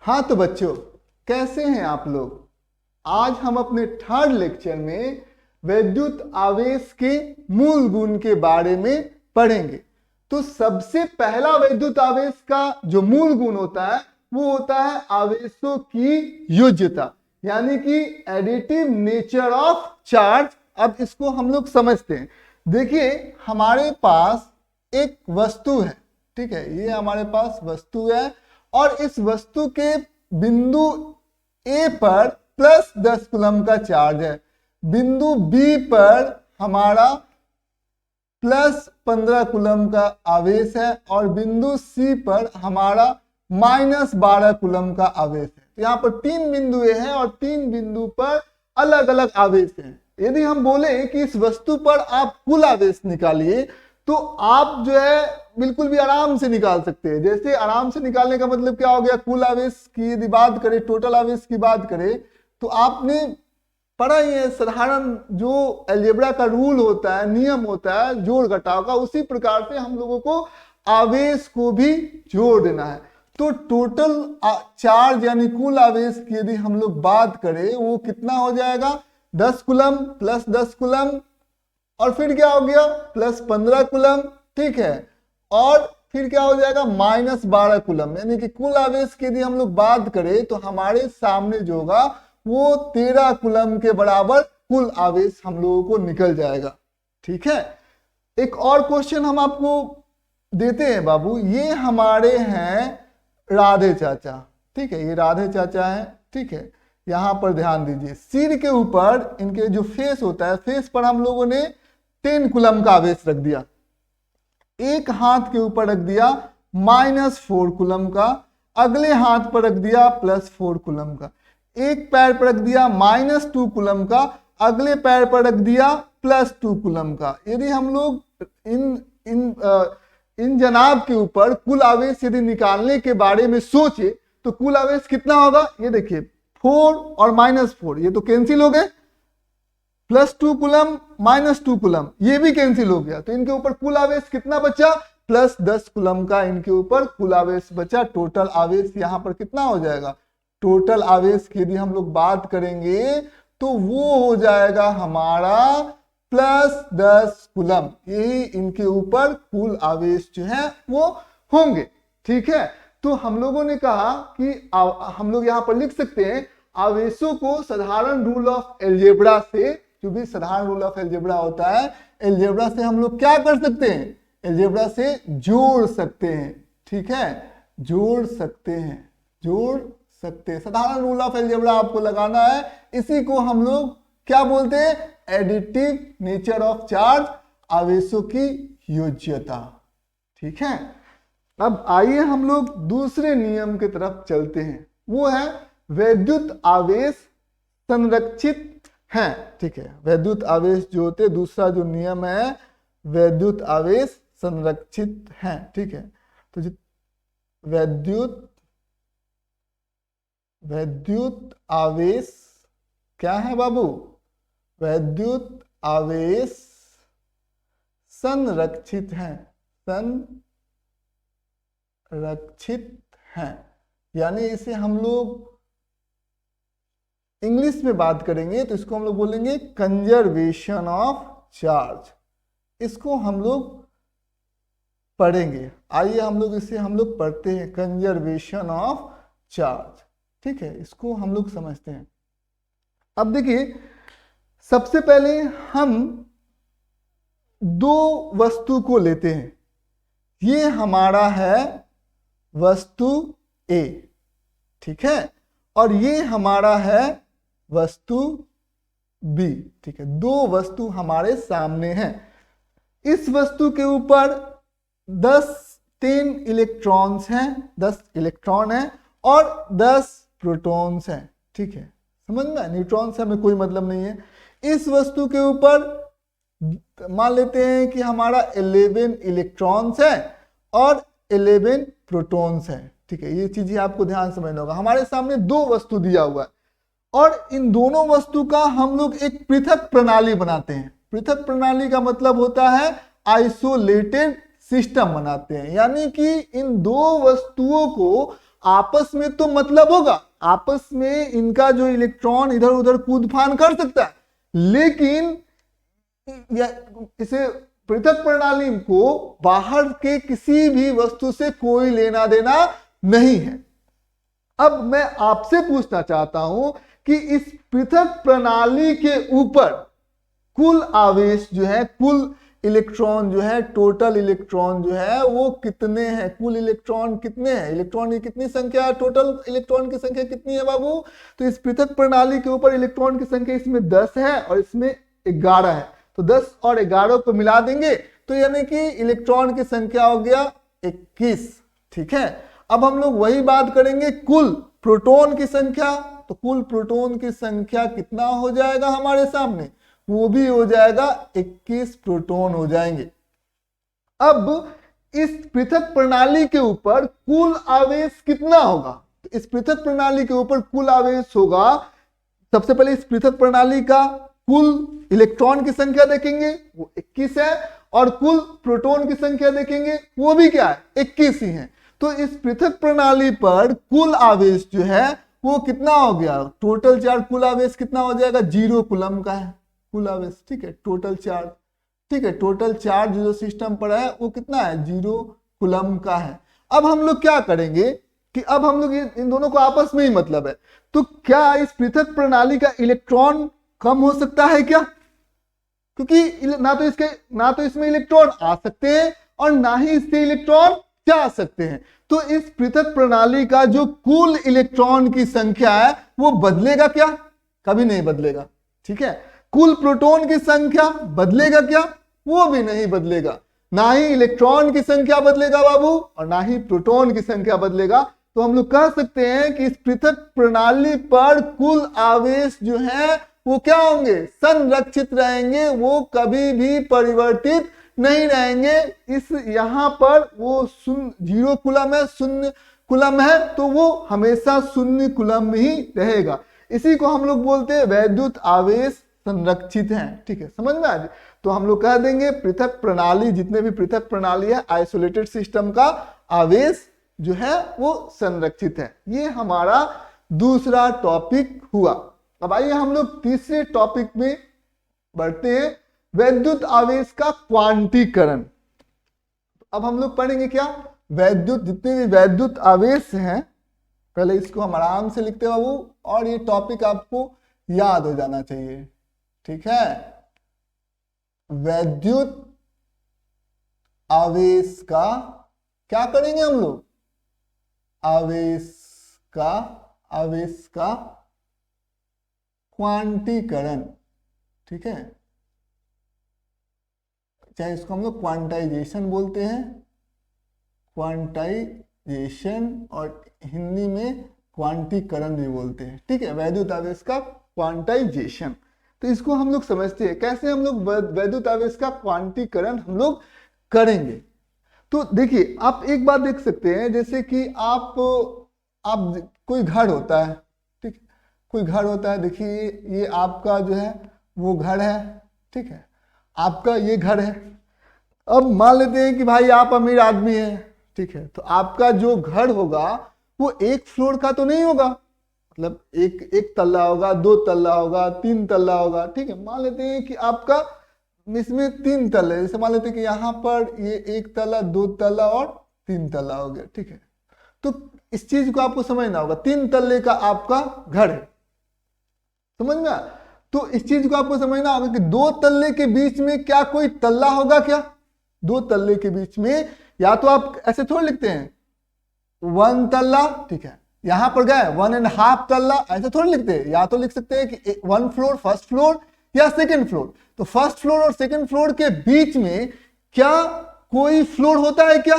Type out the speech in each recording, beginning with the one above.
हाँ तो बच्चों, कैसे हैं आप लोग। आज हम अपने थर्ड लेक्चर में वैद्युत आवेश के मूल गुण के बारे में पढ़ेंगे। तो सबसे पहला वैद्युत आवेश का जो मूल गुण होता है वो होता है आवेशों की योज्यता, यानी कि एडिटिव नेचर ऑफ चार्ज। अब इसको हम लोग समझते हैं। देखिए, हमारे पास एक वस्तु है, ठीक है, ये हमारे पास वस्तु है और इस वस्तु के बिंदु ए पर प्लस 10 कूलम का चार्ज है, बिंदु बी पर हमारा प्लस 15 कूलम का आवेश है और बिंदु सी पर हमारा माइनस 12 कूलम का आवेश है। तो यहाँ पर 3 बिंदु है और 3 बिंदु पर अलग अलग आवेश हैं। यदि हम बोले कि इस वस्तु पर आप कुल आवेश निकालिए तो आप जो है बिल्कुल भी आराम से निकाल सकते हैं। जैसे आराम से निकालने का मतलब क्या हो गया, कुल आवेश की यदि बात करें, टोटल आवेश की बात करें, तो आपने पढ़ा ही है साधारण जो अलजेब्रा का रूल होता है, नियम होता है जोड़ घटाव का, उसी प्रकार से हम लोगों को आवेश को भी जोड़ देना है। तो टोटल चार्ज यानी कुल आवेश की यदि हम लोग बात करें वो कितना हो जाएगा, 10 कूलम प्लस 10 कूलम और फिर क्या हो गया प्लस 15 कूलम, ठीक है, और फिर क्या हो जाएगा माइनस 12 कूलम। यानी कि कुल आवेश की यदि हम लोग बात करें तो हमारे सामने जो होगा वो 13 कूलम के बराबर कुल आवेश हम लोगों को निकल जाएगा। ठीक है, एक और क्वेश्चन हम आपको देते हैं बाबू। ये हमारे हैं राधे चाचा, ठीक है, ये राधे चाचा है, ठीक है। यहां पर ध्यान दीजिए, सिर के ऊपर इनके जो फेस होता है, फेस पर हम लोगों ने 10 कूलम का आवेश रख दिया। एक हाथ के ऊपर रख दिया -4 कूलम का, अगले हाथ पर रख दिया +4 कूलम का, एक पैर पर रख दिया -2 कूलम का, अगले पैर पर रख दिया +2 कूलम का। यदि हम लोग इन जनाब के ऊपर कुल आवेश यदि निकालने के बारे में सोचे तो कुल आवेश कितना होगा, ये देखिए 4 और -4 ये तो कैंसिल हो गए, +2 कूलम -2 कूलम ये भी कैंसिल हो गया। तो इनके ऊपर कुल आवेश कितना बचा, +10 कूलम का इनके ऊपर कुल आवेश बचा। टोटल आवेश यहां पर कितना हो जाएगा, टोटल आवेश की यदि हम लोग बात करेंगे तो वो हो जाएगा हमारा +10 कूलम। यही इनके ऊपर कुल आवेश जो है वो होंगे। ठीक है, तो हम लोगों ने कहा कि हम लोग यहां पर लिख सकते हैं आवेशों को साधारण रूल ऑफ अलजेब्रा से, जो भी साधारण रूल ऑफ अलजेब्रा होता है, अलजेब्रा से हम लोग क्या कर सकते हैं, अलजेब्रा से जोड़ सकते हैं। ठीक है, जोड़ सकते हैं, जोड़ सकते हैं। साधारण रूल ऑफ अलजेब्रा आपको लगाना है, इसी को हम लोग क्या बोलते हैं, एडिटिव नेचर ऑफ चार्ज, आवेशों की योज्यता। ठीक है, अब आइए हम लोग दूसरे नियम की तरफ चलते हैं, वो है वैद्युत आवेश संरक्षित हैं। ठीक है, वैद्युत आवेश जो होते, दूसरा जो नियम है वैद्युत आवेश संरक्षित हैं। ठीक है, तो वैद्युत आवेश क्या है बाबू, वैद्युत आवेश संरक्षित हैं, संरक्षित हैं। यानी इसे हम लोग इंग्लिश में बात करेंगे तो इसको हम लोग बोलेंगे कंजर्वेशन ऑफ चार्ज। इसको हम लोग पढ़ेंगे, आइए हम लोग इसे हम लोग पढ़ते हैं, कंजर्वेशन ऑफ चार्ज। ठीक है, इसको हम लोग समझते हैं। अब देखिए, सबसे पहले हम दो वस्तु को लेते हैं। ये हमारा है वस्तु ए, ठीक है, और ये हमारा है वस्तु बी। ठीक है, दो वस्तु हमारे सामने हैं। इस वस्तु के ऊपर 10 इलेक्ट्रॉन्स हैं, 10 इलेक्ट्रॉन हैं और 10 प्रोटॉन्स हैं। ठीक है, समझ में, न्यूट्रॉन से हमें कोई मतलब नहीं है। इस वस्तु के ऊपर मान लेते हैं कि हमारा 11 इलेक्ट्रॉन्स है और 11 प्रोटॉन्स हैं। ठीक है, ये चीजें आपको ध्यान समझना होगा। हमारे सामने दो वस्तु दिया हुआ है और इन दोनों वस्तु का हम लोग एक पृथक प्रणाली बनाते हैं। पृथक प्रणाली का मतलब होता है आइसोलेटेड सिस्टम बनाते हैं, यानी कि इन दो वस्तुओं को आपस में तो मतलब होगा, आपस में इनका जो इलेक्ट्रॉन इधर उधर कूद फान कर सकता है, लेकिन इसे पृथक प्रणाली को बाहर के किसी भी वस्तु से कोई लेना देना नहीं है। अब मैं आपसे पूछना चाहता हूं कि इस पृथक प्रणाली के ऊपर कुल आवेश जो है, कुल इलेक्ट्रॉन जो है, टोटल इलेक्ट्रॉन जो है वो कितने हैं, कुल इलेक्ट्रॉन कितने हैं, इलेक्ट्रॉन की कितनी संख्या है, टोटल इलेक्ट्रॉन की संख्या कितनी है बाबू? तो इस पृथक प्रणाली के ऊपर इलेक्ट्रॉन की संख्या इसमें 10 है और इसमें 11 है, तो 10 और 11 को मिला देंगे तो यानी कि इलेक्ट्रॉन की संख्या हो गया 21। ठीक है, अब हम लोग वही बात करेंगे कुल प्रोटॉन की संख्या, तो कुल प्रोटॉन की संख्या कितना हो जाएगा हमारे सामने? वो भी हो जाएगा 21 प्रोटॉन हो जाएंगे। अब इस पृथक प्रणाली के ऊपर कुल आवेश कितना होगा? तो इस पृथक प्रणाली के ऊपर कुल आवेश होगा, सबसे पहले इस पृथक प्रणाली का कुल इलेक्ट्रॉन की संख्या देखेंगे, वो 21 है, और कुल प्रोटॉन की संख्या देखेंगे, वो भी क्या है? 21 ही है। तो इस पृथक प्रणाली पर कुल आवेश जो है वो कितना हो गया? टोटल चार्ज कुल आवेश कितना हो जाएगा? 0 कूलम का है कुल आवेश। ठीक है, टोटल चार्ज, ठीक है, टोटल चार्ज जो सिस्टम पर है वो कितना है? 0 कूलम का है। अब हम लोग क्या करेंगे कि अब हम लोग इन दोनों को आपस में ही मतलब है, तो क्या इस पृथक प्रणाली का इलेक्ट्रॉन कम हो सकता है क्या? क्योंकि ना तो इसमें इलेक्ट्रॉन आ सकते हैं और ना ही इससे इलेक्ट्रॉन जा सकते हैं। तो इस पृथक प्रणाली का जो कुल इलेक्ट्रॉन की संख्या है वो बदलेगा क्या? कभी नहीं बदलेगा। ठीक है, कुल प्रोटॉन की संख्या बदलेगा क्या? वो भी नहीं बदलेगा। ना ही इलेक्ट्रॉन की संख्या बदलेगा बाबू और ना ही प्रोटॉन की संख्या बदलेगा। तो हम लोग कह सकते हैं कि इस पृथक प्रणाली पर कुल आवेश जो है वो क्या होंगे? संरक्षित रहेंगे, वो कभी भी परिवर्तित नहीं रहेंगे। इस यहां पर वो 0 कूलम है, 0 कूलम है, तो वो हमेशा 0 कूलम ही रहेगा। इसी को हम लोग बोलते हैं वैद्युत आवेश संरक्षित है। ठीक है, समझ में आ जाए? तो हम लोग कह देंगे पृथक प्रणाली, जितने भी पृथक प्रणाली है, आइसोलेटेड सिस्टम का आवेश जो है वो संरक्षित है। ये हमारा दूसरा टॉपिक हुआ। अब आइए हम लोग तीसरे टॉपिक में बढ़ते हैं, वैद्युत आवेश का क्वांटीकरण। अब हम लोग पढ़ेंगे क्या? वैद्युत, जितने भी वैद्युत आवेश हैं, पहले इसको हम आराम से लिखते हैं बाबू, और ये टॉपिक आपको याद हो जाना चाहिए। ठीक है, वैद्युत आवेश का क्या करेंगे हम लोग? आवेश का क्वांटीकरण। ठीक है, चाहे इसको हम लोग क्वांटाइजेशन बोलते हैं, क्वांटाइजेशन, और हिंदी में क्वांटीकरण भी बोलते हैं। ठीक है, वैद्युत आवेश का क्वांटाइजेशन। तो इसको हम लोग समझते हैं कैसे हम लोग वैद्युत आवेश का क्वांटीकरण हम लोग करेंगे। तो देखिए, आप एक बात देख सकते हैं, जैसे कि आप कोई घर होता है, ठीक, कोई घर होता है, देखिए ये आपका जो है वो घर है। ठीक है, आपका ये घर है। अब मान लेते हैं कि भाई आप अमीर आदमी हैं। ठीक है, तो आपका जो घर होगा वो एक फ्लोर का तो नहीं होगा, मतलब एक तल्ला होगा, 2 तल्ला होगा, 3 तल्ला होगा। ठीक है, मान लेते हैं कि आपका इसमें 3 तल्ले, जैसे मान लेते हैं कि यहाँ पर ये 1 तल्ला, 2 तल्ला और 3 तल्ला हो गया। ठीक है, तो इस चीज को आपको समझना होगा, 3 तल्ले का आपका घर है, समझ में? तो इस चीज को आपको समझना होगा कि 2 तल्ले के बीच में क्या कोई तल्ला होगा क्या? 2 तल्ले के बीच में, या तो आप ऐसे थोड़ी लिखते हैं 1 तल्ला, ठीक है, यहां पर गए 1.5 तल्ला, ऐसे थोड़ी लिखते हैं। या तो लिख सकते हैं कि 1 फ्लोर, फर्स्ट फ्लोर या सेकंड फ्लोर। तो फर्स्ट फ्लोर और सेकंड फ्लोर के बीच में क्या कोई फ्लोर होता है क्या?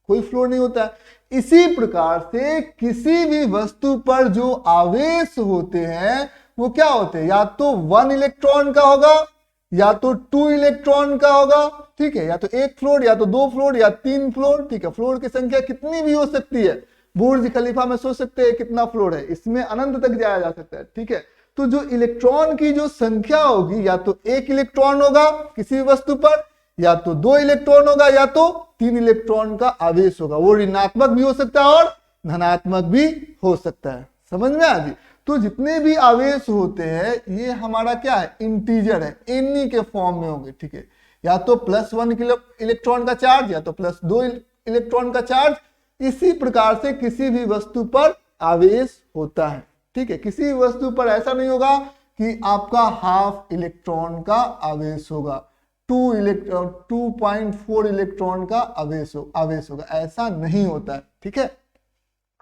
कोई फ्लोर नहीं होता है। इसी प्रकार से किसी भी वस्तु पर जो आवेश होते हैं वो क्या होते हैं? या तो 1 इलेक्ट्रॉन का होगा, या तो 2 इलेक्ट्रॉन का होगा। ठीक है, या तो 1 फ्लोर, या तो 2 फ्लोर, या 3 फ्लोर। ठीक है, फ्लोर की संख्या कितनी भी हो सकती है। बुर्ज खलीफा में सोच सकते हैं कितना फ्लोर है, इसमें अनंत तक जाया जा सकता है। ठीक है, तो जो इलेक्ट्रॉन की जो संख्या होगी, या तो 1 इलेक्ट्रॉन होगा किसी वस्तु पर, या तो 2 इलेक्ट्रॉन होगा, या तो 3 इलेक्ट्रॉन का आवेश होगा। वो ऋणात्मक भी हो सकता है और धनात्मक भी हो सकता है। समझ में आ गई? तो जितने भी आवेश होते हैं ये हमारा क्या है, इंटीजर है, एनी के फॉर्म में होंगे। ठीक है, या तो +1 इलेक्ट्रॉन का चार्ज या तो +2 इलेक्ट्रॉन का चार्ज। इसी प्रकार से किसी भी वस्तु पर आवेश होता है। ठीक है, किसी भी वस्तु पर ऐसा नहीं होगा कि आपका ½ इलेक्ट्रॉन का आवेश होगा, 2.4 इलेक्ट्रॉन का आवेश होगा, ऐसा नहीं होता है। ठीक है,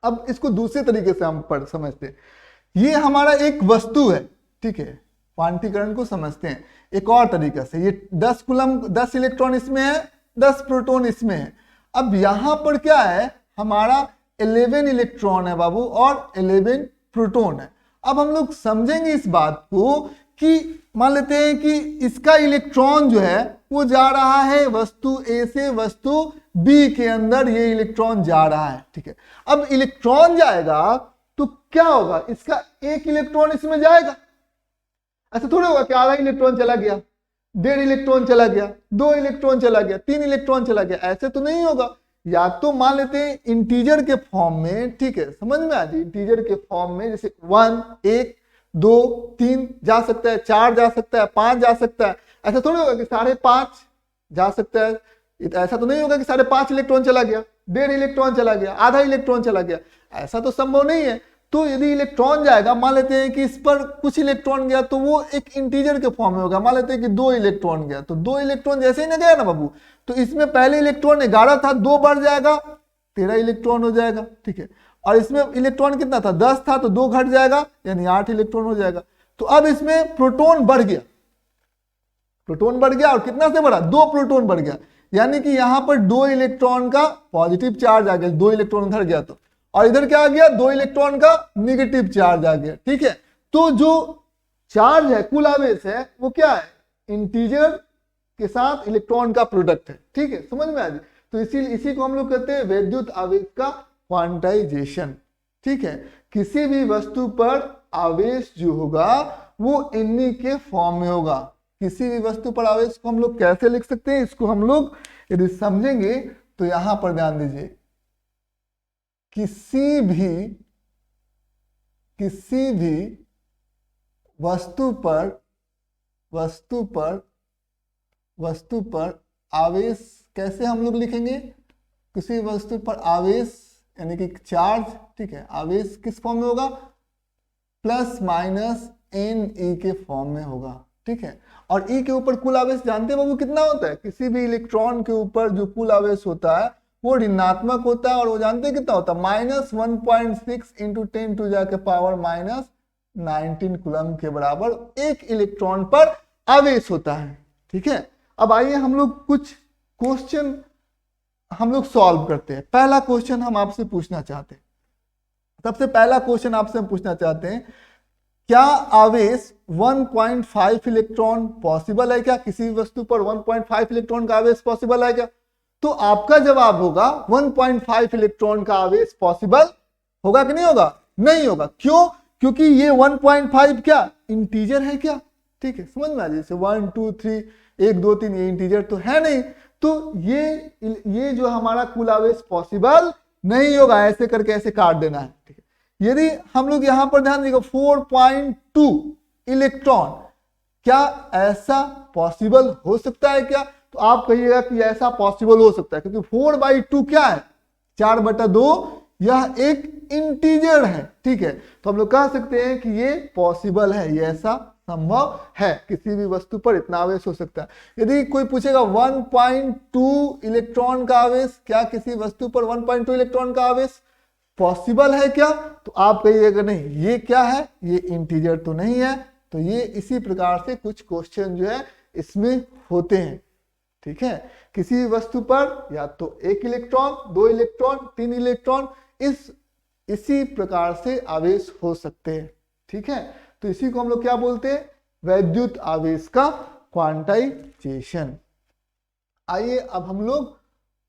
अब इसको दूसरे तरीके से हम समझते हैं। ये हमारा एक वस्तु है। ठीक है, क्वांटीकरण को समझते हैं एक और तरीके से। ये 10 कूलम 10 इलेक्ट्रॉन इसमें है, 10 प्रोटॉन इसमें है। अब यहां पर क्या है, हमारा 11 इलेक्ट्रॉन है बाबू और 11 प्रोटॉन है। अब हम लोग समझेंगे इस बात को कि मान लेते हैं कि इसका इलेक्ट्रॉन जो है वो जा रहा है वस्तु ए से वस्तु बी के अंदर, ये इलेक्ट्रॉन जा रहा है। ठीक है, अब इलेक्ट्रॉन जाएगा तो क्या होगा, इसका एक इलेक्ट्रॉन इसमें जाएगा। ऐसा थोड़ा होगा कि आधा इलेक्ट्रॉन चला गया, 1.5 इलेक्ट्रॉन चला गया, 2 इलेक्ट्रॉन चला गया, 3 इलेक्ट्रॉन चला गया, ऐसे तो नहीं होगा। या तो मान लेते हैं इंटीजर के फॉर्म में। ठीक है, समझ में आ जाए, इंटीजर के फॉर्म में जैसे 1 2 3 जा सकता है, 4 जा सकता है, 5 जा सकता है। ऐसा थोड़ी होगा कि 5.5 जा सकता है। ऐसा तो नहीं होगा कि 5.5 इलेक्ट्रॉन चला गया, 1.5 इलेक्ट्रॉन चला गया, आधा इलेक्ट्रॉन चला गया, ऐसा तो संभव नहीं है। तो यदि इलेक्ट्रॉन जाएगा, मान लेते हैं कि इस पर कुछ इलेक्ट्रॉन गया तो वो एक इंटीजर के फॉर्म में होगा। मान लेते हैं कि 2 इलेक्ट्रॉन गया, तो 2 इलेक्ट्रॉन जैसे ही ना गया ना बाबू, तो इसमें पहले इलेक्ट्रॉन 11 था, 2 बढ़ जाएगा, 13 इलेक्ट्रॉन हो जाएगा। ठीक है, और इसमें इलेक्ट्रॉन कितना था, 10 था, तो 2 घट जाएगा, यानी 8 इलेक्ट्रॉन हो जाएगा। तो अब इसमें प्रोटॉन बढ़ गया, प्रोटॉन बढ़ गया, और कितना से बढ़ा, 2 प्रोटॉन बढ़ गया, यानी कि यहां पर 2 इलेक्ट्रॉन का पॉजिटिव चार्ज आ गया, 2 इलेक्ट्रॉन उधर गया तो, और इधर क्या आ गया, 2 इलेक्ट्रॉन का निगेटिव चार्ज आ गया। ठीक है, तो जो चार्ज है, कुल आवेश है, वो क्या है, इंटीजर के साथ इलेक्ट्रॉन का प्रोडक्ट है। ठीक है, समझ में आ गई? तो इसी को हम लोग कहते हैं वैद्युत आवेश का क्वांटाइजेशन। ठीक है, किसी भी वस्तु पर आवेश जो होगा वो इन्हीं के फॉर्म में होगा। किसी भी वस्तु पर आवेश को हम लोग कैसे लिख सकते हैं, इसको हम लोग यदि समझेंगे तो यहां पर ध्यान दीजिए, किसी भी वस्तु पर आवेश कैसे हम लोग लिखेंगे, किसी वस्तु पर आवेश यानी कि चार्ज। ठीक है, आवेश किस फॉर्म में होगा, ±NE के फॉर्म में होगा। ठीक है, और E के ऊपर कुल आवेश जानते हैं बाबू कितना होता है, किसी भी इलेक्ट्रॉन के ऊपर जो कुल आवेश होता है वो ऋणात्मक होता है, और वो जानते हैं कितना होता है, -1.6 × 10⁻⁻19 कूलम के बराबर एक इलेक्ट्रॉन पर आवेश होता है। ठीक है, अब आइए हम लोग कुछ क्वेश्चन हम लोग सॉल्व करते हैं। पहला क्वेश्चन हम आपसे पूछना चाहते हैं, सबसे पहला क्वेश्चन आपसे हम पूछना चाहते हैं, क्या आवेश 1.5 इलेक्ट्रॉन पॉसिबल है क्या, किसी भी वस्तु पर 1.5 इलेक्ट्रॉन का आवेश पॉसिबल है क्या? तो आपका जवाब होगा 1.5 इलेक्ट्रॉन का आवेश पॉसिबल होगा कि नहीं होगा, नहीं होगा। क्यों? क्योंकि ये 1.5 क्या इंटीजर है क्या? ठीक है, समझ में आ जाए, जैसे 1 2 3 1 2 3 ये इंटीजर तो है नहीं, तो ये जो हमारा कुल आवेश पॉसिबल नहीं होगा, ऐसे करके ऐसे काट देना है। ठीक है, यदि हम लोग यहां पर ध्यान देंगे 4.2 इलेक्ट्रॉन, क्या ऐसा पॉसिबल हो सकता है क्या? तो आप कहिएगा कि ऐसा पॉसिबल हो सकता है, क्योंकि 4/2 क्या है, 4/2, यह एक इंटीजर है। ठीक है, तो हम लोग कह सकते हैं कि ये पॉसिबल है, ये ऐसा संभव है, किसी भी वस्तु पर इतना आवेश हो सकता है। यदि कोई पूछेगा 1.2 इलेक्ट्रॉन का आवेश, क्या किसी वस्तु पर 1.2 इलेक्ट्रॉन का आवेश पॉसिबल है क्या? तो आप कहिएगा नहीं, ये क्या है, ये इंटीजर तो नहीं है। तो ये इसी प्रकार से कुछ क्वेश्चन जो है इसमें होते हैं। ठीक है, किसी भी वस्तु पर या तो 1 इलेक्ट्रॉन, 2 इलेक्ट्रॉन, 3 इलेक्ट्रॉन, इसी प्रकार से आवेश हो सकते हैं। ठीक है, तो इसी को हम लोग क्या बोलते हैं, वैद्युत आवेश का क्वांटाइजेशन। आइए अब हम लोग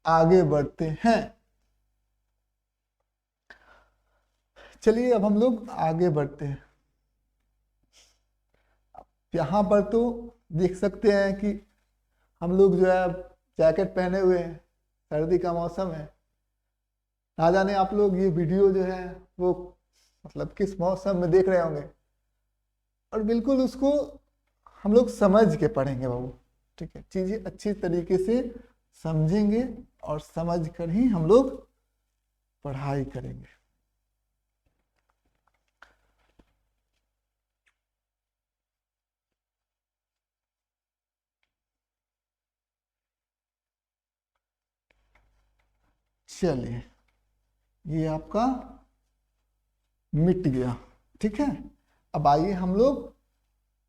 आगे बढ़ते हैं। चलिए अब हम लोग आगे बढ़ते हैं। यहां पर तो देख सकते हैं कि हम लोग जो है जैकेट पहने हुए हैं, सर्दी का मौसम है, ना जाने आप लोग ये वीडियो जो है वो मतलब किस मौसम में देख रहे होंगे, और बिल्कुल उसको हम लोग समझ के पढ़ेंगे बाबू, ठीक है। चीजें अच्छी तरीके से समझेंगे और समझ कर ही हम लोग पढ़ाई करेंगे। चलिए, ये आपका मिट गया, ठीक है। अब आइए हम लोग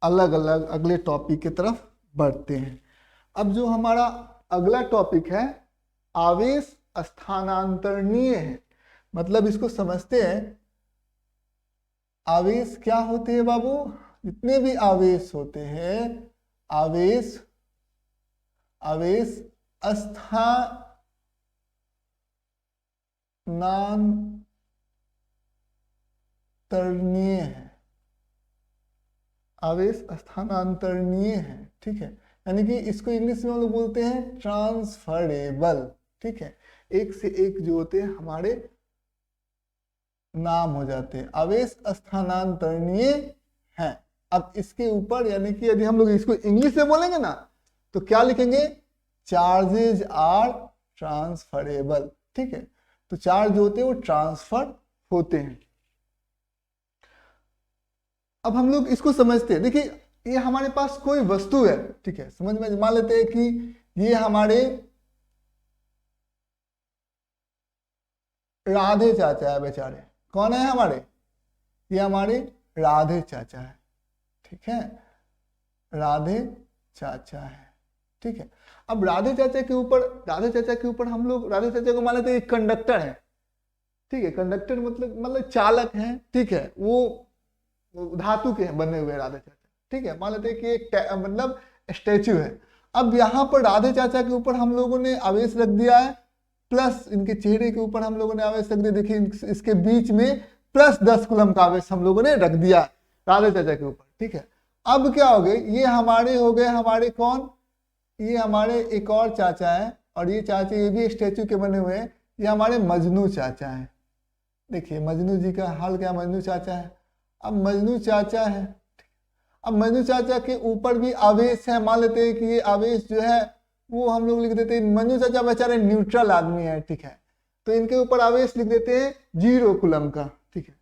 अलग अलग अगले टॉपिक की तरफ बढ़ते हैं। अब जो हमारा अगला टॉपिक है आवेश स्थानांतरणीय है, मतलब इसको समझते हैं। आवेश क्या होते हैं बाबू? जितने भी आवेश होते हैं, आवेश स्थानांतरणीय है, आवेश स्थानांतरणीय है, ठीक है। यानी कि इसको इंग्लिश में हम लोग बोलते हैं ट्रांसफरेबल, ठीक है। एक से एक जो होते हैं हमारे नाम हो जाते हैं, आवेश स्थानांतरणीय है। अब इसके ऊपर यानी कि यदि हम लोग इसको इंग्लिश में बोलेंगे ना तो क्या लिखेंगे? चार्जेज आर ट्रांसफरेबल, ठीक है। तो चार्ज जो होते हैं वो ट्रांसफर होते हैं। अब हम लोग इसको समझते हैं। देखिए, ये हमारे पास कोई वस्तु है, ठीक है, समझ में मान लेते हैं कि ये हमारे राधे चाचा है बेचारे। कौन है हमारे? ये हमारे राधे चाचा है, ठीक है, राधे चाचा है, ठीक है। अब राधे चाचा के ऊपर हम लोग राधे चाचा को मान लेते हैं एक कंडक्टर है, ठीक है। कंडक्टर मतलब चालक है, ठीक है। वो धातु के बने हुए राधे चाचा, ठीक है। मान लेते हैं कि एक मतलब स्टैचू है। अब यहाँ पर राधे चाचा के ऊपर हम लोगों ने आवेश रख दिया है, प्लस इनके चेहरे के ऊपर हम लोगों ने आवेश रख दिया। देखिए इसके बीच में प्लस 10 कूलम का आवेश हम लोगों ने रख दिया राधे चाचा के ऊपर, ठीक है। अब क्या हो गए? ये हमारे हो गए, हमारे कौन? ये हमारे एक और चाचा है, और ये चाचा ये भी स्टैचू के बने हुए हैं। ये हमारे मजनू चाचा है। देखिए मजनू जी का हाल क्या, मजनू चाचा है। अब मजनू चाचा है, अब मजनू चाचा के ऊपर भी आवेश है। मान लेते हैं कि ये आवेश जो है वो हम लोग लिख देते हैं, मजनू चाचा बेचारे न्यूट्रल आदमी है, ठीक है, तो इनके ऊपर आवेश लिख देते हैं 0 कूलम का, ठीक है।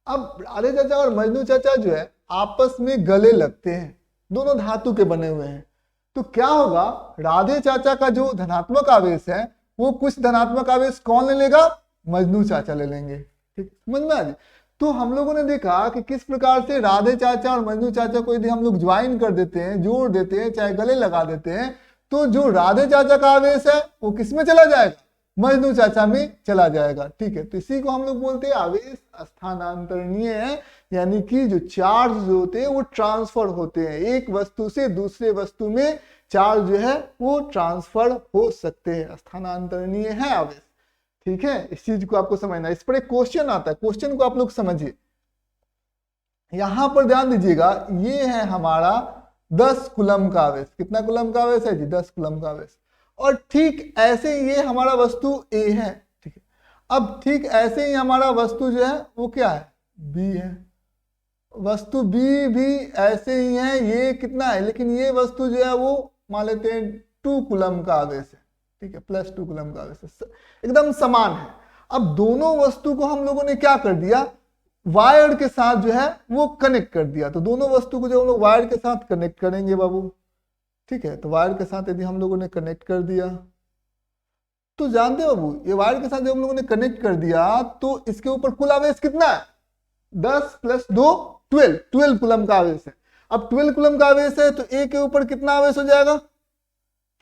अब राधे चाचा और मजनू चाचा जो है आपस में गले लगते हैं, दोनों धातु के बने हुए हैं। तो क्या होगा? राधे चाचा का जो धनात्मक आवेश है वो कुछ धनात्मक आवेश कौन ले लेगा? मजनू चाचा ले लेंगे, ठीक, समझ में आ गई? तो हम लोगों ने देखा कि किस प्रकार से राधे चाचा और मजनू चाचा को यदि हम लोग ज्वाइन कर देते हैं, जोड़ देते हैं, चाहे गले लगा देते हैं, तो जो राधे चाचा का आवेश है वो किस में चला जाएगा? मजनू चाचा में चला जाएगा, ठीक है। तो इसी को हम लोग बोलते हैं आवेश स्थानांतरणीय है, यानी कि जो चार्ज जो होते हैं वो ट्रांसफर होते हैं, एक वस्तु से दूसरे वस्तु में चार्ज जो है वो ट्रांसफर हो सकते हैं, स्थानांतरणीय है आवेश, ठीक है। इस चीज को आपको समझना है। इस पर एक क्वेश्चन आता है, क्वेश्चन को आप लोग समझिए। यहां पर ध्यान दीजिएगा, ये है हमारा 10 कूलम का आवेश। कितना कूलम का आवेश है जी? 10 कूलम का आवेश। और ठीक ऐसे ही ये हमारा वस्तु A है, ठीक है। अब ठीक ऐसे ही हमारा वस्तु जो है वो क्या है? B है। वस्तु B भी ऐसे ही है, ये कितना है, लेकिन ये वस्तु जो है वो मान लेते हैं 2 कूलम का आवेश है, ठीक है, प्लस 2 कूलम का आवेश है, एकदम समान है। अब दोनों वस्तु को हम लोगों ने क्या कर दिया? वायर के साथ जो है वो कनेक्ट कर दिया। तो दोनों वस्तु को जो हम लोग वायर के साथ कनेक्ट करेंगे बाबू, ठीक है, तो वायर के साथ यदि हम लोगों ने कनेक्ट कर दिया तो जानते हो बाबू, ये वायर के साथ जब हम लोगों ने कनेक्ट कर दिया तो इसके ऊपर कुल आवेश कितना है? 10 प्लस 2 12 कूलम का आवेश है। अब 12 कूलम का आवेश है तो A के ऊपर कितना आवेश हो जाएगा?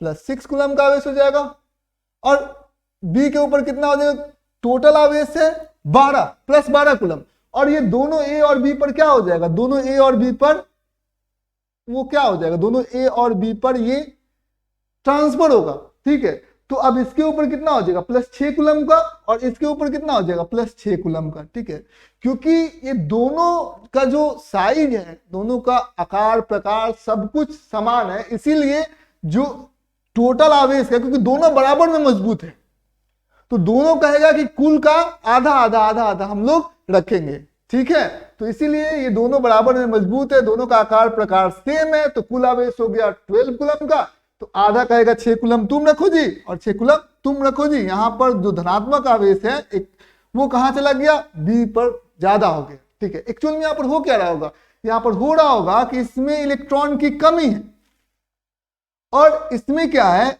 प्लस 6 कूलम का आवेश हो जाएगा। और B के ऊपर कितना हो जाएगा? टोटल आवेश है 12 प्लस 12 कूलम। और ये दोनों A और B पर क्या हो जाएगा? दोनों A और B पर वो क्या हो जाएगा? दोनों A और B पर ये ट्रांसफर होगा, ठीक है। तो अब इसके ऊपर कितना हो जाएगा? प्लस 6 कूलम का, और इसके ऊपर कितना हो जाएगा? प्लस 6 कूलम का, ठीक है। क्योंकि ये दोनों का जो साइज है, दोनों का आकार प्रकार सब कुछ समान है, इसीलिए जो टोटल आवेश है, क्योंकि दोनों बराबर में मजबूत है, तो दोनों कहेगा कि कुल का आधा आधा आधा आधा हम लोग रखेंगे, ठीक है। तो इसीलिए ये दोनों बराबर में मजबूत है, दोनों का आकार प्रकार सेम है, तो कुल आवेश हो गया 12 कूलम का, तो आधा कहेगा 6 कूलम तुम रखो जी और 6 कूलम तुम रखो जी। यहाँ पर जो धनात्मक आवेश है एक वो कहाँ चला गया, बी पर ज्यादा हो गया, ठीक है। एक्चुअल में यहाँ पर हो क्या रहा होगा, यहाँ पर हो रहा होगा कि इसमें इलेक्ट्रॉन की कमी है और इसमें क्या है,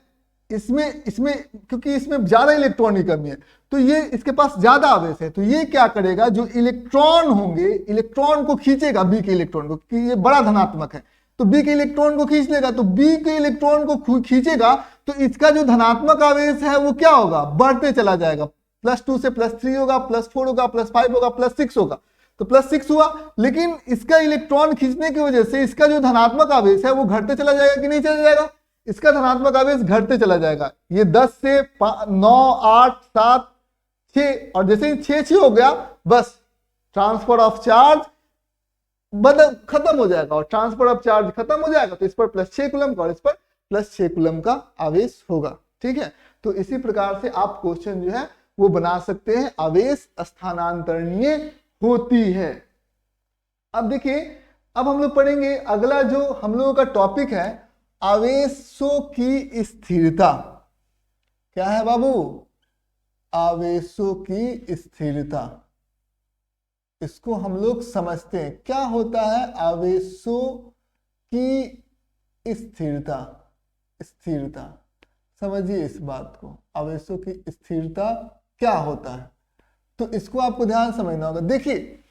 इसमें क्योंकि इसमें ज्यादा इलेक्ट्रॉन की कमी है तो ये इसके पास ज्यादा आवेश है, तो ये क्या करेगा, जो इलेक्ट्रॉन होंगे इलेक्ट्रॉन को खींचेगा, बी के इलेक्ट्रॉन को, कि ये बड़ा धनात्मक है तो बी के इलेक्ट्रॉन को खींच लेगा, तो बी के इलेक्ट्रॉन को खींचेगा तो इसका जो धनात्मक आवेश है वो क्या होगा, बढ़ते चला जाएगा, +2 से +3 होगा, +4 होगा, +5 होगा, +6 होगा, तो +6 हुआ। लेकिन इसका इलेक्ट्रॉन खींचने की वजह से इसका जो धनात्मक आवेश है वो घटते चला जाएगा कि नहीं चला जाएगा, इसका धनात्मक आवेश घटते चला जाएगा। ये 10 से 9 8 7 6 और जैसे ही 6 हो गया बस ट्रांसफर ऑफ चार्ज खत्म हो जाएगा, और ट्रांसफर ऑफ चार्ज खत्म हो जाएगा तो इस पर +6 कूलम का और इस पर +6 कूलम का आवेश होगा, ठीक है। तो इसी प्रकार से आप क्वेश्चन जो है वो बना सकते हैं, आवेश स्थानांतरणीय होती है। अब देखिए, अब हम लोग पढ़ेंगे अगला जो हम लोगों का टॉपिक है, आवेशों की स्थिरता। क्या है बाबू, आवेशों की स्थिरता। इसको हम लोग समझते हैं क्या होता है आवेशों की स्थिरता। स्थिरता समझिए इस बात को, आवेशों की स्थिरता क्या होता है, तो इसको आपको ध्यान समझना होगा। देखिए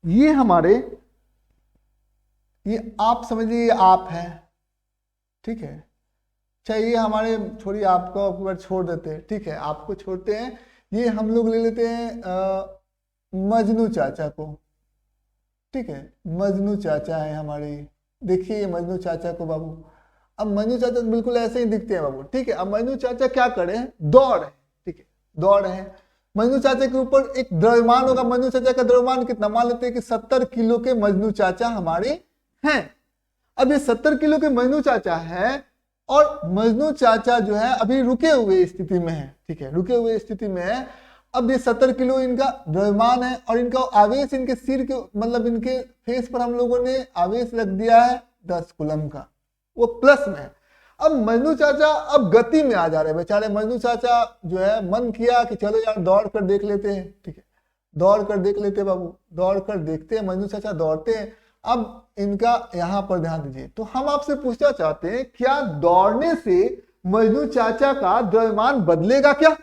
ये हमारे, ये आप समझिए ये आप है, ठीक है। चाहिए हमारे, छोड़िए आपको एक बार छोड़ देते हैं, ठीक है, आपको छोड़ते हैं। ये हम लोग ले लेते हैं मजनू चाचा को, ठीक है, मजनू चाचा है हमारे, देखिए मजनू चाचा को बाबू। अब मजनू चाचा बिल्कुल ऐसे ही दिखते हैं बाबू, ठीक है। अब मजनू चाचा क्या करे, दौड़ है, ठीक है, दौड़ है। मजनू चाचा के ऊपर एक द्रव्यमान होगा, मजनू चाचा का द्रव्यमान कितना, मान लेते हैं कि 70 किलो के मजनू चाचा हमारे हैं। अब ये 70 किलो के मजनू चाचा है और मजनू चाचा जो है अभी रुके हुए स्थिति में है, ठीक है, रुके हुए स्थिति में है। अब ये 70 किलो इनका द्रव्यमान है और इनका आवेश इनके सिर के मतलब इनके फेस पर हम लोगों ने आवेश रख दिया है 10 कूलम का, वो प्लस में है। अब मजनू चाचा अब गति में आ जा रहे हैं बेचारे। मजनू चाचा जो है मन किया कि चलो यार दौड़ कर देख लेते हैं, ठीक है, दौड़ कर देख लेते हैं बाबू, दौड़ कर देखते हैं। मजनू चाचा दौड़ते हैं। अब इनका यहाँ पर ध्यान दीजिए, तो हम आपसे पूछना चाहते हैं क्या दौड़ने से मजनू चाचा का द्रव्यमान बदलेगा क्या,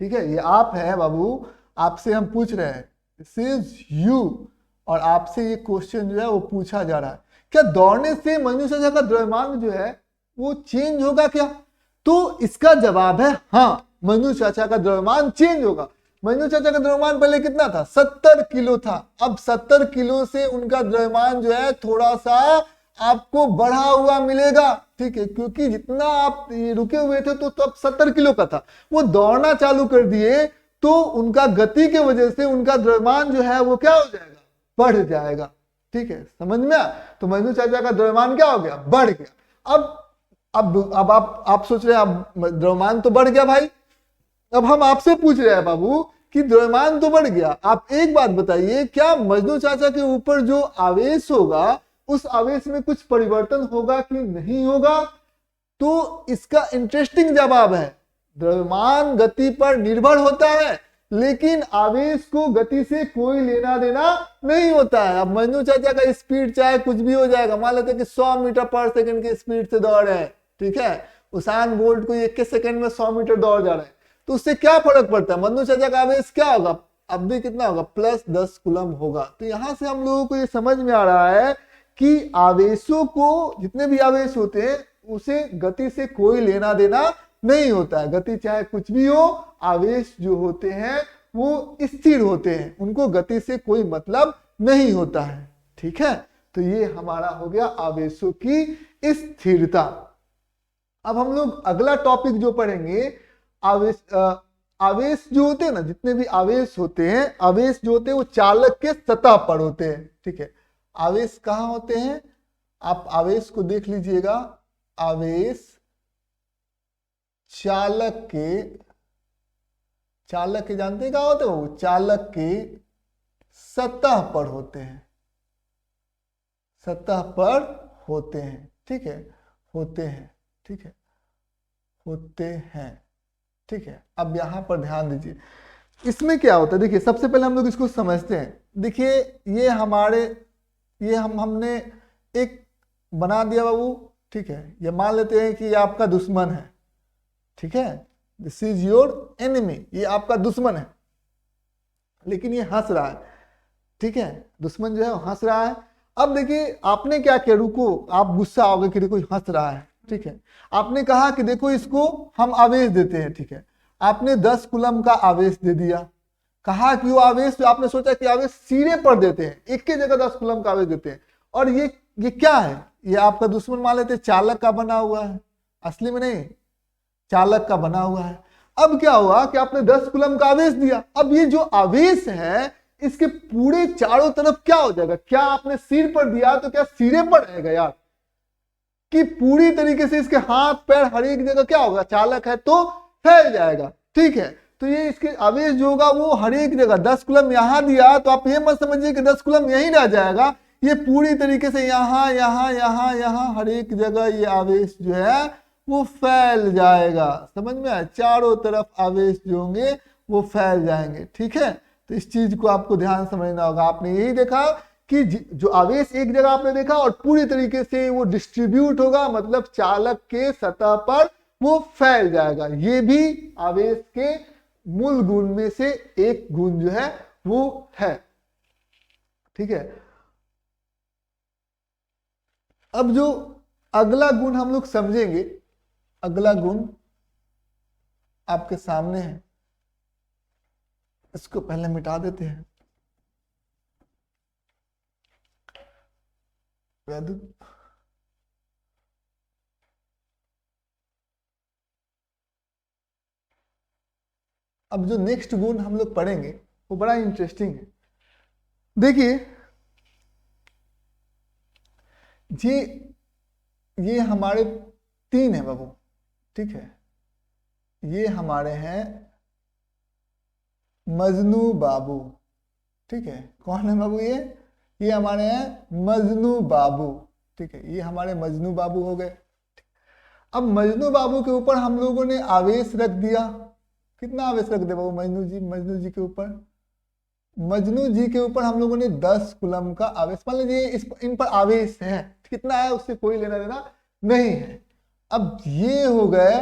ठीक है। ये आप है बाबू, आपसे हम पूछ रहे हैं, दिस इज यू, और आपसे ये क्वेश्चन जो है वो पूछा जा रहा है, क्या दौड़ने से मजनू चाचा का द्रव्यमान जो है वो चेंज होगा क्या। तो इसका जवाब है हाँ, मजनू चाचा का द्रव्यमान चेंज होगा। मजनू चाचा का द्रव्यमान पहले कितना था, 70 किलो था। अब 70 किलो से उनका द्रव्यमान जो है थोड़ा सा आपको बढ़ा हुआ मिलेगा, ठीक है, क्योंकि जितना आप रुके हुए थे तो अब 70 किलो का था, वो दौड़ना चालू कर दिए तो उनका गति के वजह से उनका द्रव्यमान जो है वो क्या हो जाएगा, बढ़ जाएगा, ठीक है, समझ में आया। तो मजनू चाचा का द्रव्यमान क्या हो गया, बढ़ गया। अब आप सोच रहे हैं अब द्रव्यमान तो बढ़ गया भाई, अब हम आपसे पूछ रहे हैं बाबू कि द्रव्यमान तो बढ़ गया, आप एक बात बताइए, क्या मजनू चाचा के ऊपर जो आवेश होगा उस आवेश में कुछ परिवर्तन होगा कि नहीं होगा। तो इसका इंटरेस्टिंग जवाब है, द्रव्यमान गति पर निर्भर होता है लेकिन आवेश को गति से कोई लेना देना नहीं होता है। अब मजनू चाचा का स्पीड चाहे कुछ भी हो जाएगा, मान लेते हैं कि 100 मीटर पर सेकंड की स्पीड से दौड़ रहे हैं, ठीक है, उसाइन बोल्ट को 21 सेकंड में 100 मीटर दौड़ जा रहे हैं, तो उससे क्या फर्क पड़ता है, मजनू चाचा का आवेश क्या होगा, अब भी कितना होगा, +10 कूलम होगा। तो यहां से हम लोगों को ये समझ में आ रहा है कि आवेशों को, जितने भी आवेश होते हैं उसे गति से कोई लेना देना नहीं होता है। गति चाहे कुछ भी हो, आवेश जो होते हैं वो स्थिर होते हैं, उनको गति से कोई मतलब नहीं होता है, ठीक है। तो ये हमारा हो गया आवेशों की स्थिरता। अब हम लोग अगला टॉपिक जो पढ़ेंगे, आवेश जो होते हैं ना, जितने भी आवेश होते हैं, आवेश जो होते हैं वो चालक के सतह पर होते हैं, ठीक है। आवेश कहाँ होते हैं, आप आवेश को देख लीजिएगा, आवेश चालक के जानते हैं क्या होते हैं वो? चालक के सतह पर होते हैं, सतह पर होते हैं, ठीक है, होते हैं, ठीक है, होते हैं, ठीक है। अब यहां पर ध्यान दीजिए, इसमें क्या होता है, देखिए सबसे पहले हम लोग इसको समझते हैं। देखिए ये हमने एक बना दिया बाबू, ठीक है, ये मान लेते हैं कि ये आपका दुश्मन है, ठीक है, दिस इज योर एनिमी, ये आपका दुश्मन है, लेकिन ये हंस रहा है, ठीक है, दुश्मन जो है हंस रहा है। अब देखिए आपने क्या किया, रुको, आप गुस्सा आओगे कि देखो हंस रहा है, ठीक है, आपने कहा कि देखो इसको हम आवेश देते हैं, ठीक है, आपने 10 कूलम का आवेश दे दिया। कहा कि वो आवेश, तो आपने सोचा कि आवेश सिरे पर देते हैं, एक ही जगह 10 कूलम का आवेश देते हैं, और ये क्या है, ये आपका दुश्मन मान लेते, चालक का बना हुआ है, असली में नहीं, चालक का बना हुआ है। अब क्या हुआ कि आपने 10 कूलम का आवेश दिया, अब ये जो आवेश है इसके पूरे चारों तरफ क्या हो जाएगा, क्या आपने सिर पर दिया तो क्या सिरे पर रहेगा यार, कि पूरी तरीके से इसके हाथ पैर हर एक जगह क्या होगा, चालक है तो फैल जाएगा, ठीक है। तो ये इसके आवेश जो होगा वो हर एक जगह, 10 कूलम यहां दिया तो आप ये मत समझिए कि 10 कूलम यहीं रह जाएगा, ये पूरी तरीके से यहां यहां यहां यहां हर एक जगह ये आवेश जो है वो फैल जाएगा, समझ में आया, चारों तरफ आवेश जो होंगे वो फैल जाएंगे, ठीक है। तो इस चीज को आपको ध्यान समझना होगा। आपने यही देखा कि जो आवेश एक जगह आपने देखा और पूरी तरीके से वो डिस्ट्रीब्यूट होगा, मतलब चालक के सतह पर वो फैल जाएगा, ये भी आवेश के मूल गुण में से एक गुण जो है वो है, ठीक है। अब जो अगला गुण हम लोग समझेंगे, अगला गुण आपके सामने है, इसको पहले मिटा देते हैं। अब जो नेक्स्ट गुण हम लोग पढ़ेंगे वो बड़ा इंटरेस्टिंग है। देखिए ये हमारे 3 है बाबू, ठीक है, ये हमारे हैं मजनू बाबू, ठीक है, कौन है बाबू ये हमारे हैं मजनू बाबू, ठीक है, ये हमारे मजनू बाबू हो गए। अब मजनू बाबू के ऊपर हम लोगों ने आवेश रख दिया, कितना आवेश रख दिया बाबू मजनू जी के ऊपर, मजनू जी के ऊपर हम लोगों ने 10 कूलम का आवेश, मान लीजिए इन पर आवेश है, कितना है उससे कोई लेना देना नहीं है। अब ये हो गए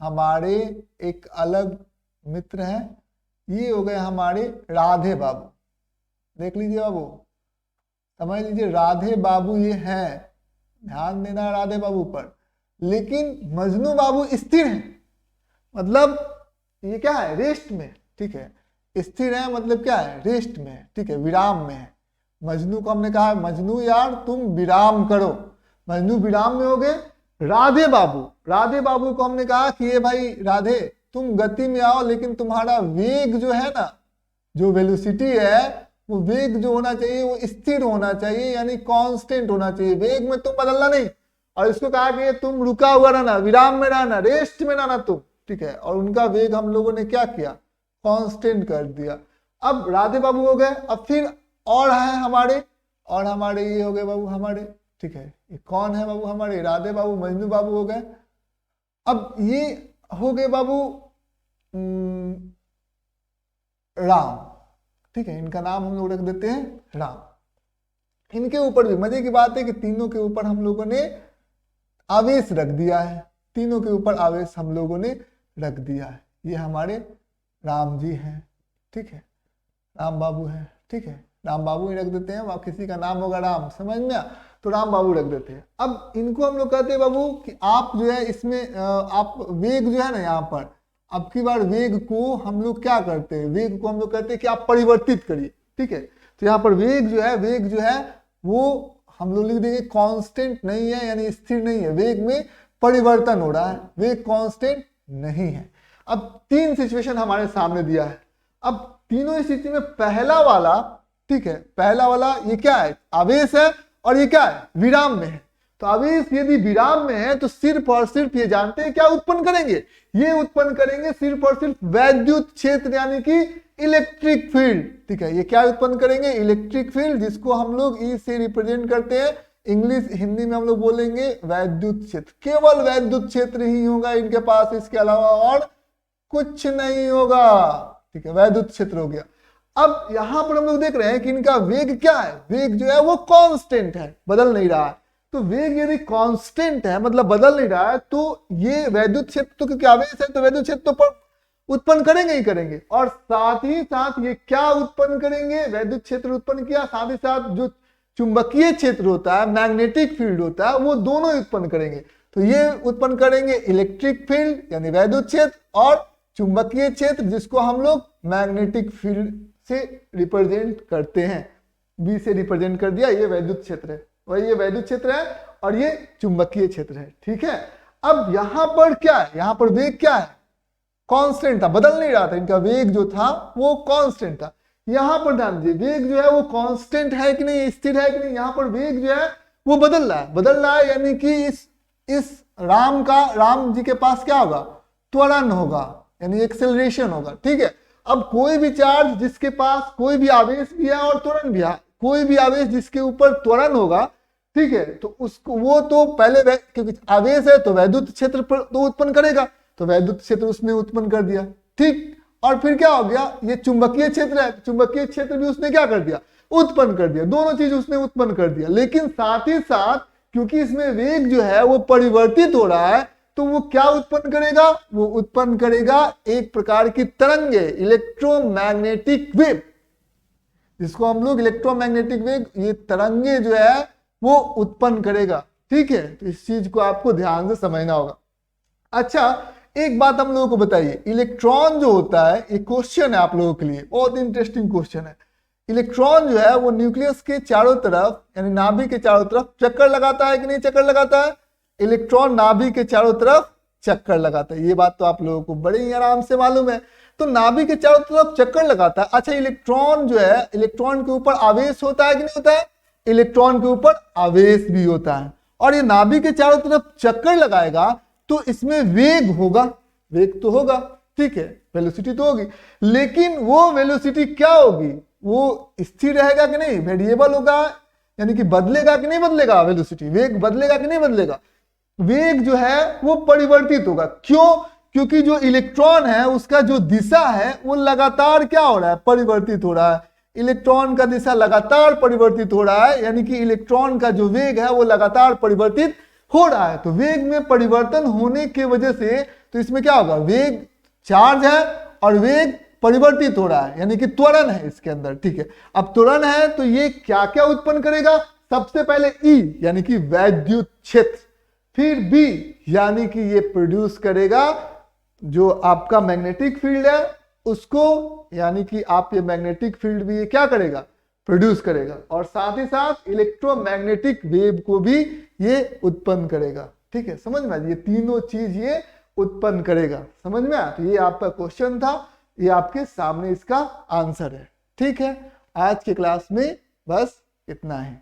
हमारे एक अलग मित्र हैं, ये हो गए हमारे राधे बाबू, देख लीजिए बाबू, समझ लीजिए राधे बाबू ये हैं, ध्यान देना राधे बाबू पर। लेकिन मजनू बाबू स्थिर है, मतलब ये क्या है, रेस्ट में, ठीक है, स्थिर है मतलब क्या है, रेस्ट में है, ठीक है, विराम में है। मजनू को हमने कहा मजनू यार तुम विराम करो, मजनू विराम में हो गए। राधे बाबू को हमने कहा कि ये भाई राधे तुम गति में आओ, लेकिन तुम्हारा वेग जो है ना, जो वेलोसिटी है वो वेग जो होना चाहिए वो स्थिर होना चाहिए, यानी कांस्टेंट होना चाहिए, वेग में तुम बदलना नहीं। और इसको कहा कि तुम रुका हुआ रहना, विराम में रहना, रेस्ट में रहना तुम, ठीक है। और उनका वेग हम लोगों ने क्या किया, कांस्टेंट कर दिया। अब राधे बाबू हो गए। अब फिर और है हमारे ये हो गए बाबू हमारे, ठीक है, ये कौन है बाबू हमारे, राधे बाबू मजनू बाबू हो गए। अब ये हो गए बाबू राम, ठीक है, इनका नाम हम लोग रख देते हैं राम। इनके ऊपर भी मजे की बात है कि तीनों के ऊपर हम लोगों ने आवेश रख दिया है, तीनों के ऊपर आवेश हम लोगों ने रख दिया है। ये हमारे राम जी हैं, ठीक है, राम बाबू हैं, ठीक है, राम बाबू ही रख देते हैं, किसी का नाम होगा राम, समझ में तो राम बाबू रख देते हैं। अब इनको हम लोग कहते हैं बाबू कि आप जो है इसमें आप वेग जो है ना, यहाँ पर अब की बार वेग को हम लोग क्या करते हैं, वेग को हम लोग कहते हैं कि आप परिवर्तित करिए, ठीक है। तो यहाँ पर वेग जो है वो हम लोग लिख देंगे कांस्टेंट नहीं है, यानी स्थिर नहीं है, वेग में परिवर्तन हो रहा है, वेग कांस्टेंट नहीं है। अब 3 सिचुएशन हमारे सामने दिया है। अब तीनों स्थिति में पहला वाला, ठीक है, पहला वाला ये क्या है, आवेश है और ये क्या है, विराम में है। तो आवेश यदि विराम में है तो सिर्फ और सिर्फ ये जानते हैं क्या उत्पन्न करेंगे, ये उत्पन्न करेंगे सिर्फ और सिर्फ वैद्युत क्षेत्र यानी कि इलेक्ट्रिक फील्ड। ठीक है, ये क्या उत्पन्न करेंगे, इलेक्ट्रिक फील्ड, जिसको हम लोग ई से रिप्रेजेंट करते हैं, इंग्लिश हिंदी में हम लोग बोलेंगे वैद्युत क्षेत्र। केवल वैद्युत क्षेत्र ही होगा इनके पास, इसके अलावा और कुछ नहीं होगा। ठीक है, वैद्युत क्षेत्र हो गया। अब यहां पर हम लोग देख रहे हैं कि इनका वेग क्या है, वेग जो है वो कांस्टेंट है, बदल नहीं रहा है। तो वेग यदि कांस्टेंट है मतलब बदल नहीं रहा है, तो ये वैद्युत क्षेत्र तो क्योंकि आवेश है तो वैद्युत क्षेत्र तो उत्पन्न करेंगे ही करेंगे। और साथ ही साथ ये क्या उत्पन्न करेंगे, वैद्युत क्षेत्र उत्पन्न किया, साथ ही साथ जो चुंबकीय क्षेत्र होता है, मैग्नेटिक फील्ड होता है, वो दोनों उत्पन्न करेंगे। तो ये उत्पन्न करेंगे इलेक्ट्रिक फील्ड यानी वैद्युत क्षेत्र और चुंबकीय क्षेत्र जिसको हम लोग मैग्नेटिक फील्ड से रिप्रेजेंट करते हैं, बी से रिप्रेजेंट कर दिया। ये वैद्युत क्षेत्र है, वही ये वैद्युत क्षेत्र है और ये चुंबकीय क्षेत्र है। ठीक है, अब यहां पर क्या है, यहां पर वेग क्या है, कांस्टेंट था, बदल नहीं रहा था, इनका वेग जो था वो कांस्टेंट था। यहां पर ध्यान दीजिए वेग जो है वो कांस्टेंट है कि नहीं, स्थिर है कि नहीं, यहां पर वेग जो है वो बदल रहा है यानी कि इस राम जी के पास क्या होगा, त्वरण होगा यानी एक्सेलरेशन होगा। ठीक है, अब कोई भी चार्ज जिसके पास कोई भी आवेश भी है और त्वरण भी है, कोई भी आवेश जिसके ऊपर त्वरण होगा, ठीक है, तो उसको वो तो पहले क्योंकि आवेश है तो वैद्युत क्षेत्र तो उत्पन्न करेगा, तो वैद्युत क्षेत्र उसने उत्पन्न कर दिया। ठीक, और फिर क्या हो गया, ये चुंबकीय क्षेत्र है, चुंबकीय क्षेत्र भी उसने क्या कर दिया, उत्पन्न कर दिया, दोनों चीज उसने उत्पन्न कर दिया। लेकिन साथ ही साथ क्योंकि इसमें वेग जो है वो परिवर्तित हो रहा है, तो वो क्या उत्पन्न करेगा, वो उत्पन्न करेगा एक प्रकार की तरंगे, इलेक्ट्रोमैग्नेटिक वेव, जिसको हम लोग इलेक्ट्रोमैग्नेटिक वेव, ये तरंगे जो है वो उत्पन्न करेगा। ठीक है, तो इस चीज को आपको ध्यान से समझना होगा। अच्छा, एक बात हम लोगों को बताइए, इलेक्ट्रॉन जो होता है, एक क्वेश्चन है आप लोगों के लिए, बहुत इंटरेस्टिंग क्वेश्चन है। इलेक्ट्रॉन जो है वो न्यूक्लियस के चारों तरफ यानी नाभिक के चारों तरफ चक्कर लगाता है कि नहीं चक्कर लगाता है, इलेक्ट्रॉन नाभिक के चारों तरफ चक्कर लगाता है, ये बात तो आप लोगों को बड़े ही आराम से मालूम है। तो नाभिक के चारों तरफ चक्कर लगाता है। अच्छा, इलेक्ट्रॉन जो है, इलेक्ट्रॉन के ऊपर आवेश होता है कि नहीं होता है, इलेक्ट्रॉन के ऊपर आवेश भी होता है, और ये नाभिक के चारों तरफ चक्कर लगाएगा तो इसमें वेग होगा, वेग तो होगा, ठीक है, वेलोसिटी तो होगी, लेकिन वो वेलोसिटी क्या होगी, वो स्थिर रहेगा कि नहीं, वेरिएबल होगा, यानी कि बदलेगा कि नहीं बदलेगा, वेलोसिटी वेग बदलेगा कि नहीं बदलेगा, वेग जो है वो परिवर्तित होगा। क्यों, क्योंकि जो इलेक्ट्रॉन है उसका जो दिशा है वो लगातार क्या हो रहा है, परिवर्तित हो रहा है, इलेक्ट्रॉन का दिशा लगातार परिवर्तित हो रहा है, यानी कि इलेक्ट्रॉन का जो वेग है वो लगातार परिवर्तित हो रहा है। तो वेग में परिवर्तन होने की वजह से तो इसमें क्या होगा, वेग चार्ज है और वेग परिवर्तित हो रहा है, यानी कि त्वरण है इसके अंदर। ठीक है, अब त्वरण है तो ये क्या क्या उत्पन्न करेगा, सबसे पहले ई यानी कि वैद्युत क्षेत्र, फिर बी यानी कि ये प्रोड्यूस करेगा जो आपका मैग्नेटिक फील्ड है उसको, यानी कि आप ये मैग्नेटिक फील्ड भी ये क्या करेगा, प्रोड्यूस करेगा, और साथ ही साथ इलेक्ट्रोमैग्नेटिक वेव को भी ये उत्पन्न करेगा। ठीक है, समझ में, ये तीनों चीज ये उत्पन्न करेगा, समझ में आया। तो ये आपका क्वेश्चन था, ये आपके सामने इसका आंसर है। ठीक है, आज के क्लास में बस इतना है।